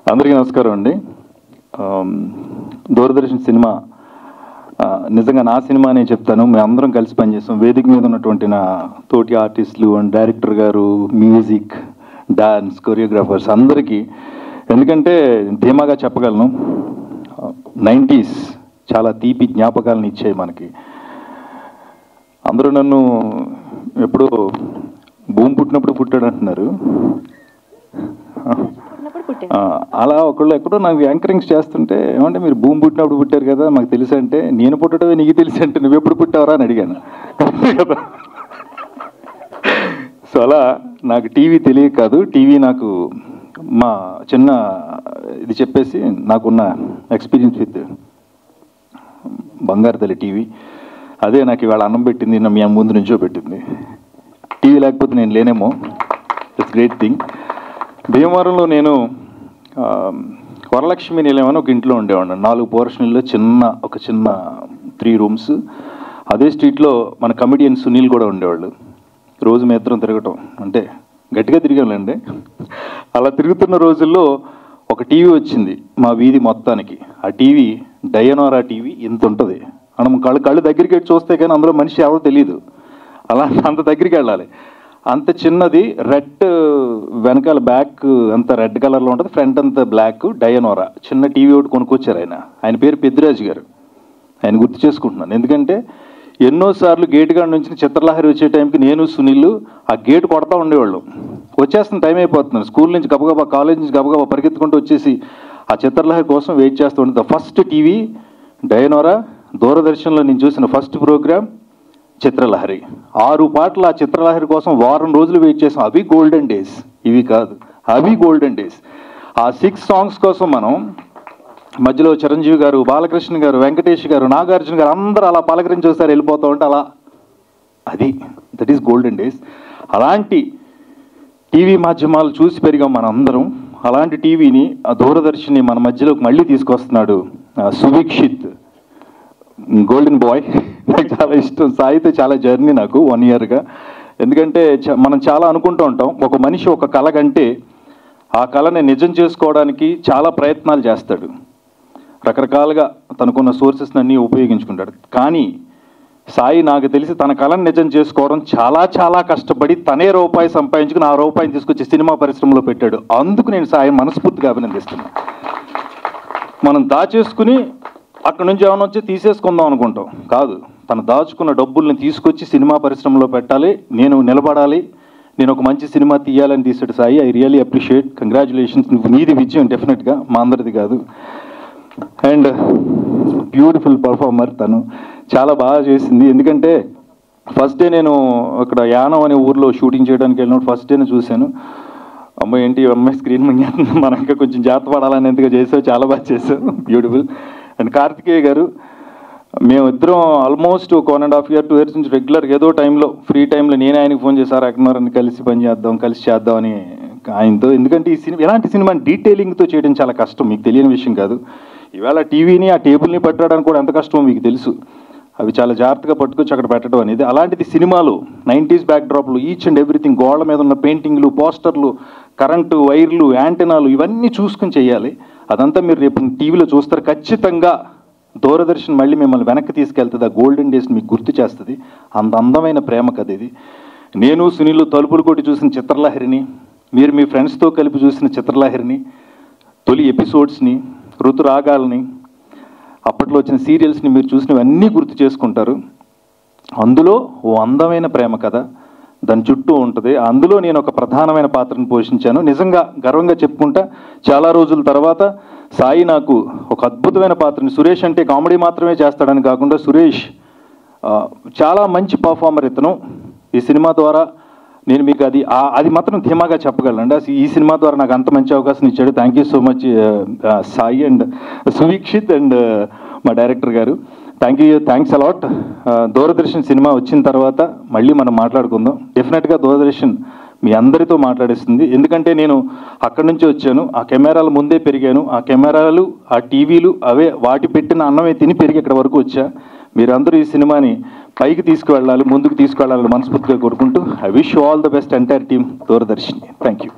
అందరికీ నమస్కారం అండి. దూరదర్శన్ సినిమా నిజంగా నా సినిమా అనే చెప్తాను. మేము అందరం కలిసి పనిచేస్తాం. వేదిక మీద ఉన్నటువంటి నా తోటి ఆర్టిస్టులు అండ్ డైరెక్టర్ గారు, మ్యూజిక్, డాన్స్, కొరియోగ్రాఫర్స్ అందరికీ, ఎందుకంటే ధీమాగా చెప్పగలను, 90s చాలా తీపి జ్ఞాపకాలను ఇచ్చాయి మనకి. అందరూ నన్ను ఎప్పుడో భూమి పుట్టినప్పుడు పుట్టాడు అంటున్నారు. అలా ఒకళ్ళు ఎక్కడో నాకు యాంకరింగ్స్ చేస్తుంటే, ఏమంటే మీరు భూమి పుట్టినప్పుడు పుట్టారు కదా మాకు తెలుసు అంటే, నేను పుట్టడమే నీకు తెలుసు అంటే నువ్వు ఎప్పుడు పుట్టావరా అని అడిగాను కదా. సో అలా నాకు టీవీ తెలియక కాదు, టీవీ నాకు మా చిన్న ఇది చెప్పేసి నాకున్న ఎక్స్పీరియన్స్ విత్ బంగారు తల్లి టీవీ, అదే నాకు ఇవాళ అన్నం పెట్టింది, నా మీ ముందు నుంచో పెట్టింది. టీవీ లేకపోతే నేను లేనేమో. It's great thing. భీమవరంలో నేను వరలక్ష్మి నిలయం అని ఒక ఇంట్లో ఉండేవాడిని. 4 పోర్షన్లో ఒక చిన్న 3 రూమ్స్. అదే స్ట్రీట్లో మన కమిడియన్ సునీల్ కూడా ఉండేవాళ్ళు. రోజు మీ ఇద్దరం తిరగటం అంటే గట్టిగా తిరిగాంలేండి. అలా తిరుగుతున్న రోజుల్లో ఒక టీవీ వచ్చింది మా వీధి మొత్తానికి. ఆ టీవీ డయనోరా టీవీ ఇంత ఉంటుంది. మనం కళ్ళు దగ్గరికి చూస్తే కానీ అందులో మనిషి ఎవరో తెలియదు. అలా అంత దగ్గరికి వెళ్ళాలి. అంత చిన్నది, రెడ్ వెనకాల బ్యాక్ అంతా రెడ్ కలర్లో ఉంటుంది, ఫ్రంట్ అంతా బ్లాక్, డయనోరా చిన్న టీవీ ఒకటి కొనుక్కొచ్చారు ఆయన పేరు పెద్దిరాజు గారు. ఆయన గుర్తు చేసుకుంటున్నాను ఎందుకంటే ఎన్నోసార్లు గేట్ కాడ నుంచి చిత్రలహరి వచ్చే టైంకి నేను సునీల్ ఆ గేట్ కొడతా ఉండేవాళ్ళు. వచ్చేస్తున్న టైం అయిపోతున్నాను, స్కూల్ నుంచి గబగబా, కాలేజ్ నుంచి గబగబా పరిగెత్తుకుంటూ వచ్చేసి ఆ చిత్రలహరి కోసం వెయిట్ చేస్తూ ఉంటుంది. First TV డయనోరా. దూరదర్శన్లో నేను చూసిన ఫస్ట్ ప్రోగ్రామ్ చిత్రలహరి. 6 పాటలు ఆ చిత్రలహరి కోసం వారం రోజులు వెయిట్ చేసాం. అవి గోల్డెన్ డేస్, ఇవి కాదు, అవి గోల్డెన్ డేస్. ఆ 6 సాంగ్స్ కోసం మనం మధ్యలో చిరంజీవి గారు, బాలకృష్ణ గారు, వెంకటేష్ గారు, నాగార్జున గారు అందరూ అలా పలకరించి చూస్తారు, వెళ్ళిపోతూ ఉంటే అలా, అది దట్ ఈస్ గోల్డెన్ డేస్. అలాంటి టీవీ మాధ్యమాలు చూసి పెరిగాం మనం అందరం. అలాంటి టీవీని, ఆ దూరదర్శన్ని మన మధ్యలోకి మళ్ళీ తీసుకొస్తున్నాడు సువీక్షిత్, గోల్డెన్ బాయ్. నాకు చాలా ఇష్టం. సాయితో చాలా జర్నీ నాకు 1 ఇయర్గా. ఎందుకంటే మనం చాలా అనుకుంటూ ఉంటాం, ఒక మనిషి ఒక కళ కంటే ఆ కళని నిజం చేసుకోవడానికి చాలా ప్రయత్నాలు చేస్తాడు, రకరకాలుగా తనకున్న సోర్సెస్ అన్నీ ఉపయోగించుకుంటాడు. కానీ సాయి నాకు తెలిసి తన కళను నిజం చేసుకోవడం చాలా చాలా కష్టపడి తనే రూపాయి సంపాదించుకుని ఆ రూపాయిని తీసుకొచ్చి సినిమా పరిశ్రమలో పెట్టాడు. అందుకు నేను సాయి మనస్ఫూర్తిగా అభినందిస్తున్నాను. మనం దాచేసుకుని అక్కడ నుంచి ఏమైనా వచ్చి తీసేసుకుందాం అనుకుంటాం, కాదు, తను దాచుకున్న డబ్బుల్ని తీసుకొచ్చి సినిమా పరిశ్రమలో పెట్టాలి, నేను నిలబడాలి, నేను ఒక మంచి సినిమా తీయాలని తీసాడు Sai. I really appreciate. Congratulations. నీది విజయం డెఫినెట్గా, మా అందరిది కాదు. అండ్ బ్యూటిఫుల్ పర్ఫార్మర్, తను చాలా బాగా చేసింది. ఎందుకంటే ఫస్ట్ డే నేను అక్కడ యానం అనే ఊర్లో షూటింగ్ చేయడానికి వెళ్ళినప్పుడు ఫస్ట్ డేనే చూశాను. అమ్మాయి ఏంటి అమ్మాయి స్క్రీన్ మనం ఇంకా కొంచెం జాగ్రత్త పడాలనేందుగా చేసావు, చాలా బాగా చేసావు, బ్యూటిఫుల్. అండ్ కార్తికేయ గారు, మేమిద్దరం ఆల్మోస్ట్ 1.5 year 2 years నుంచి రెగ్యులర్గా ఏదో టైంలో ఫ్రీ టైంలో నేనే ఆయనకి ఫోన్ చేసి, అక్కడున్నారని కలిసి పని చేద్దాం, కలిసి చేద్దామని ఆయనతో. ఎందుకంటే ఈ సినిమా, ఎలాంటి సినిమాని డీటెయిలింగ్తో చేయడం చాలా కష్టం, మీకు తెలియని విషయం కాదు. ఇవాళ టీవీని ఆ టేబుల్ని పెట్టడానికి కూడా ఎంత కష్టమో మీకు తెలుసు. అవి చాలా జాగ్రత్తగా పట్టుకొచ్చి అక్కడ పెట్టడం అనేది. అలాంటిది సినిమాలు 90s బ్యాక్డ్రాప్లు, ఈచ్ అండ్ ఎవ్రీథింగ్, గోడల మీద ఉన్న పెయింటింగ్లు, పోస్టర్లు, కరెంటు వైర్లు, యాంటెనాలు, ఇవన్నీ చూసుకుని చేయాలి. అదంతా మీరు రేపు టీవీలో చూస్తారు. ఖచ్చితంగా దూరదర్శన్ మళ్ళీ మిమ్మల్ని వెనక్కి తీసుకెళ్తుంది, ఆ గోల్డెన్ డేస్ మీకు గుర్తు చేస్తుంది. అంత అందమైన ప్రేమ కథ ఇది. నేను సునీల్ తలుపులు కొట్టి చూసిన చిత్రలహరిని, మీరు మీ ఫ్రెండ్స్తో కలిపి చూసిన చిత్రలహరిని, తొలి ఎపిసోడ్స్ని, ఋతురాగాల్ని, అప్పట్లో వచ్చిన సీరియల్స్ని మీరు చూసినవన్నీ గుర్తు చేసుకుంటారు. అందులో ఓ అందమైన ప్రేమ కథ దాని చుట్టూ ఉంటుంది. అందులో నేను ఒక ప్రధానమైన పాత్రను పోషించాను. నిజంగా గర్వంగా చెప్పుకుంటా, చాలా రోజుల తర్వాత సాయి నాకు ఒక అద్భుతమైన పాత్రని, సురేష్ అంటే కామెడీ మాత్రమే చేస్తాడని కాకుండా, సురేష్ చాలా మంచి పర్ఫార్మర్ ఇతను. ఈ సినిమా ద్వారా నేను మీకు అది మాత్రం ధీమాగా చెప్పగలండి. ఈ సినిమా ద్వారా నాకు అంత మంచి అవకాశం ఇచ్చాడు. Thank you so much Sai and Suveekshith and మా డైరెక్టర్ గారు. Thanks a lot. దూరదర్శన్ సినిమా వచ్చిన తర్వాత మళ్ళీ మనం మాట్లాడుకుందాం. డెఫినెట్గా దూరదర్శన్ మీ అందరితో మాట్లాడేస్తుంది. ఎందుకంటే నేను అక్కడి నుంచి వచ్చాను, ఆ కెమెరాల ముందే పెరిగాను, ఆ కెమెరాలు, ఆ టీవీలు అవే వాటి పెట్టిన అన్నమే తిని పెరిగి ఇక్కడ వరకు వచ్చా. మీరందరూ ఈ సినిమాని పైకి తీసుకువెళ్ళాలి, ముందుకు తీసుకువెళ్ళాలని మనస్ఫూర్తిగా కోరుకుంటూ, I wish all the best entire team Doordarshan. Thank you.